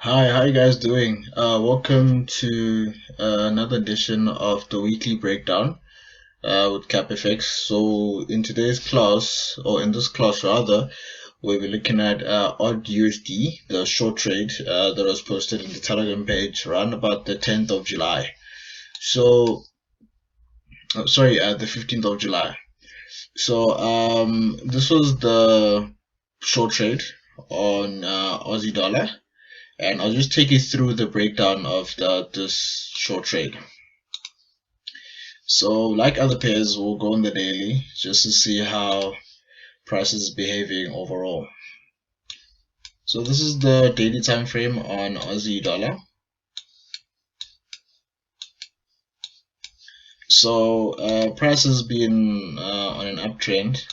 Hi, how you guys doing? Welcome to another edition of the weekly breakdown with CapFX. So in today's class, or in this class rather, we'll be looking at AUDUSD, the short trade that was posted in the Telegram page around about the 10th of July. So, the 15th of July. So this was the short trade on Aussie dollar. And I'll just take you through the breakdown of this short trade. So like other pairs, we'll go on the daily just to see how price is behaving overall. So this is the daily time frame on Aussie dollar. So price has been on an uptrend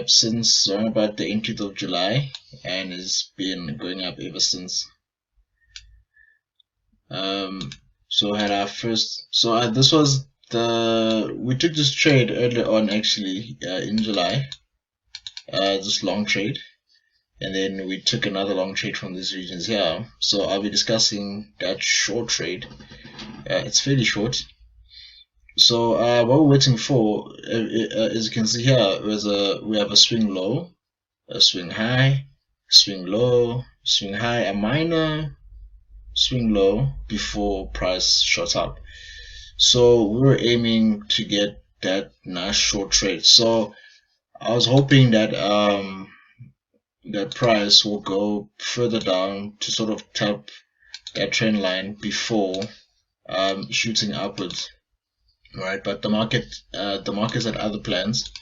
since around about the 18th of July, and has been going up ever since. This was we took this trade earlier on actually in July, this long trade, and then we took another long trade from these regions here. So I'll be discussing that short trade. It's fairly short. So what we're waiting for, as you can see here, we have a swing low, a swing high, swing low, swing high, a minor swing low before price shot up. So we were aiming to get that nice short trade. So I was hoping that that price will go further down to sort of tap that trend line before shooting upwards, right? But the market's had other plans.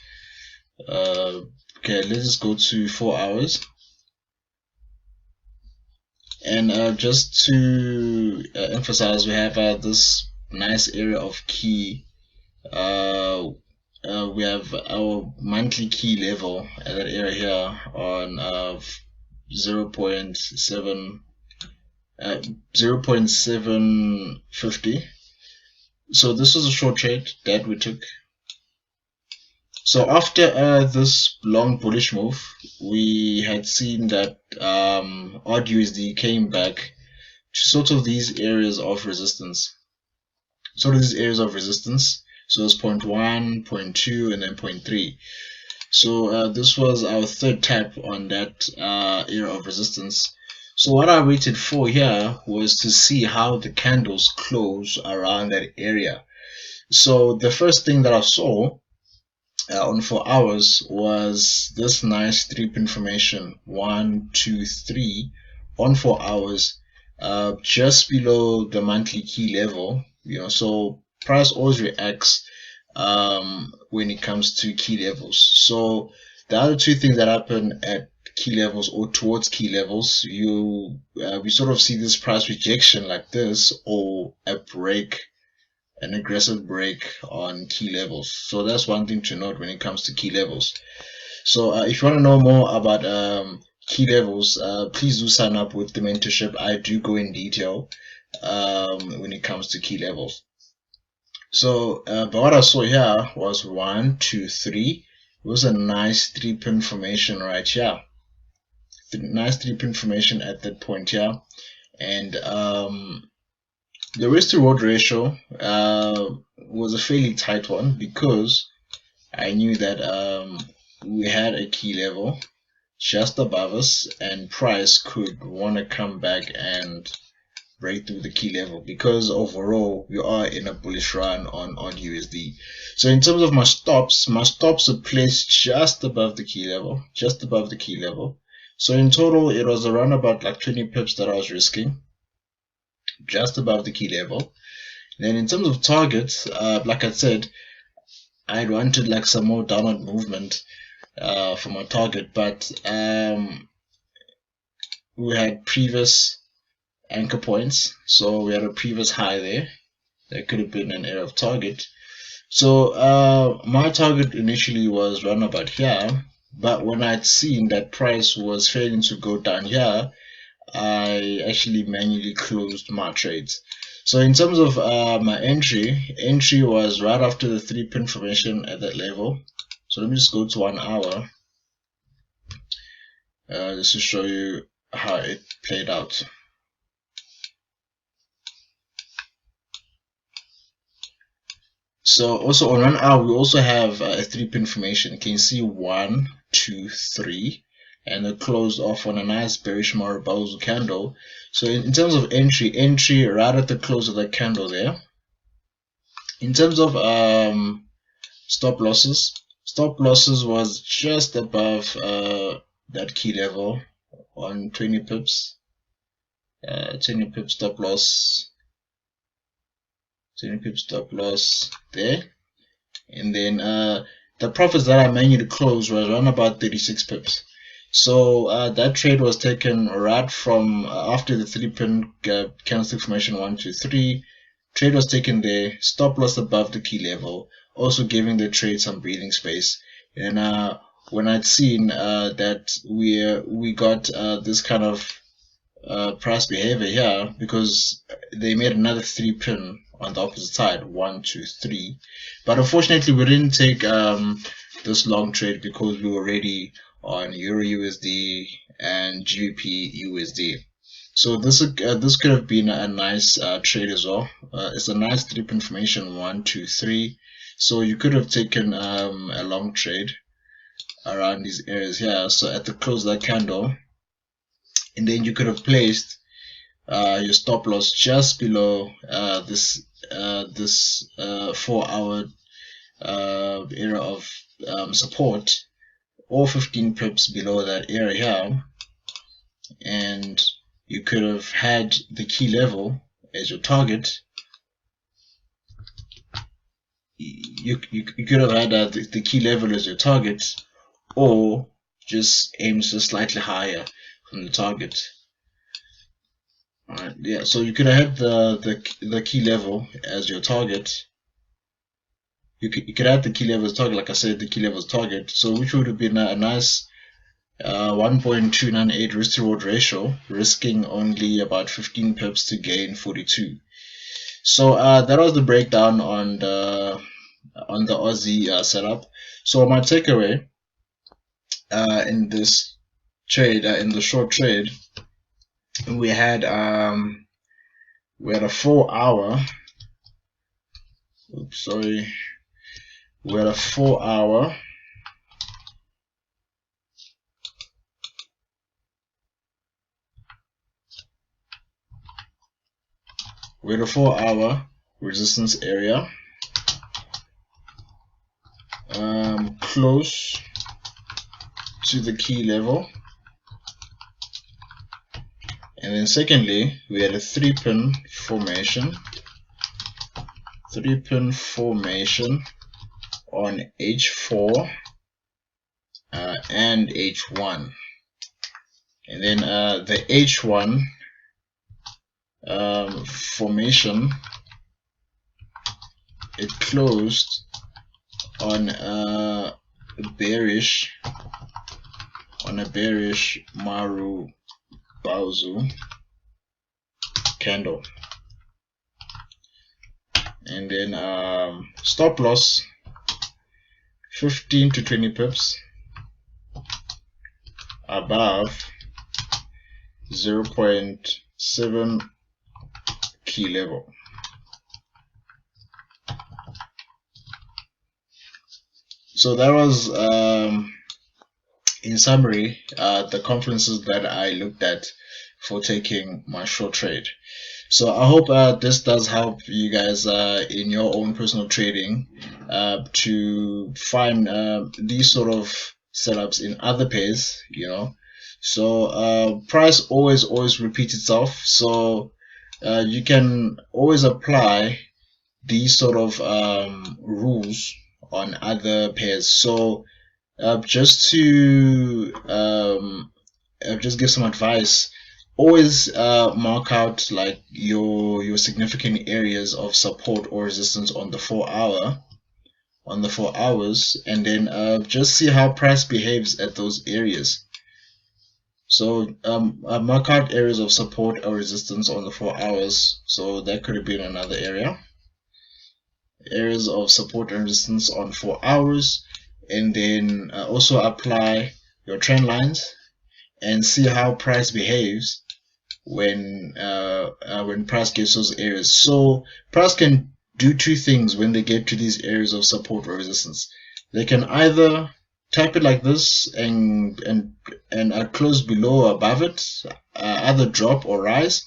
Okay, let's just go to 4 hours. And just to emphasize, we have this nice area of key. We have our monthly key level at that area here on 0.750. So this was a short trade that we took. So after this long bullish move, we had seen that AUDUSD came back to sort of these areas of resistance. So it's 0.1, 0.2, and then 0.3. So this was our third tap on that area of resistance. So what I waited for here was to see how the candles close around that area. So the first thing that I saw on 4 hours was this nice 3-pin formation, 1, 2, 3 on 4 hours, just below the monthly key level. So price always reacts when it comes to key levels. So the other two things that happen at key levels or towards key levels, we sort of see this price rejection like this, or a break, an aggressive break on key levels. So that's one thing to note when it comes to key levels. So if you want to know more about key levels, please do sign up with the mentorship. I do go in detail when it comes to key levels. So but what I saw here was 1, 2, 3. It was a nice 3-pin formation right here. Nice 3-pin formation at that point here. And the risk to reward ratio was a fairly tight one, because I knew that we had a key level just above us, and price could want to come back and break through the key level, because overall we are in a bullish run on AUDUSD. So in terms of my stops are placed just above the key level, So in total it was around about like 20 pips that I was risking, just above the key level. Then in terms of targets, like I said, I'd wanted like some more downward movement for my target, but we had previous anchor points, so we had a previous high there that could have been an area of target. So my target initially was around about here, but when I'd seen that price was failing to go down here, I actually manually closed my trades. So in terms of my entry was right after the 3-pin formation at that level. So let me just go to 1 hour just to show you how it played out. So also on 1 hour, we also have a 3-pin formation. You can see 1, 2, 3, and it closed off on a nice bearish Marubozu candle. So in terms of entry right at the close of that candle there. In terms of stop losses was just above that key level on 20 pips. 20 pip stop loss. 20 pip stop loss there, and then the profits that I manually closed was around about 36 pips. So that trade was taken right from after the 3-pin candlestick formation 1, 2, 3. Trade was taken there, stop loss above the key level, also giving the trade some breathing space. And when I'd seen that we got this kind of price behavior here, because they made another 3-pin on the opposite side, 1, 2, 3. But unfortunately, we didn't take this long trade because we were already on Euro USD and GBP USD. So this could have been a nice trade as well. It's a nice 3-pin formation, 1, 2, 3. So you could have taken a long trade around these areas here. So at the close of that candle, and then you could have placed your stop loss just below this 4-hour area of support, or 15 pips below that area here, and you could have had the key level as your target. You could have had the key level as your target, or just aim just slightly higher from the target. Alright, yeah, so you could have had the key level as your target. You could have the key level as target, like I said, the key level as target. So which would have been a nice 1.298 risk to reward ratio, risking only about 15 pips to gain 42. So that was the breakdown on the Aussie setup. So my takeaway in this trade, in the short trade, we had a 4-hour. Oops, sorry. We had a 4-hour. We had a 4-hour resistance area, close to the key level. And then secondly, we had a 3-pin formation. 3-pin formation on H4 and H1. And then the H1 formation, it closed on a bearish Marubozu candle. And then stop loss 15 to 20 pips above 0.7 key level. So that was in summary the conferences that I looked at for taking my short trade. So I hope this does help you guys in your own personal trading to find these sort of setups in other pairs, you know. So price always repeats itself, so you can always apply these sort of rules on other pairs. So just to just give some advice, always mark out like your significant areas of support or resistance on the 4 hours, and then just see how price behaves at those areas. So mark out areas of support or resistance on the 4 hours. So that could have been another area. Areas of support and resistance on 4 hours, and then also apply your trend lines, and see how price behaves when price gets those areas. So price can do two things when they get to these areas of support or resistance. They can either type it like this and close below or above it, either drop or rise,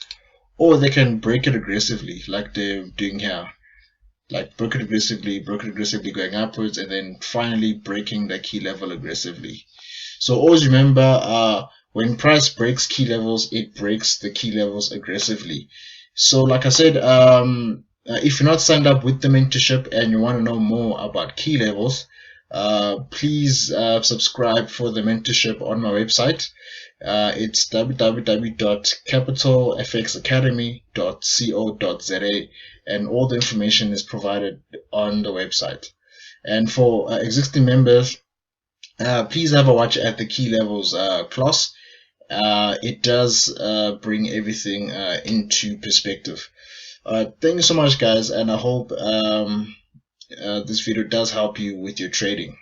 or they can break it aggressively like they're doing here. Like broke it aggressively going upwards, and then finally breaking the key level aggressively. So always remember, when price breaks key levels, it breaks the key levels aggressively. So like I said, if you're not signed up with the mentorship and you want to know more about key levels, please subscribe for the mentorship on my website. It's www.capitalfxacademy.co.za, and all the information is provided on the website. And for existing members, please have a watch at the key levels class. It does bring everything into perspective. Thank you so much, guys, and I hope this video does help you with your trading.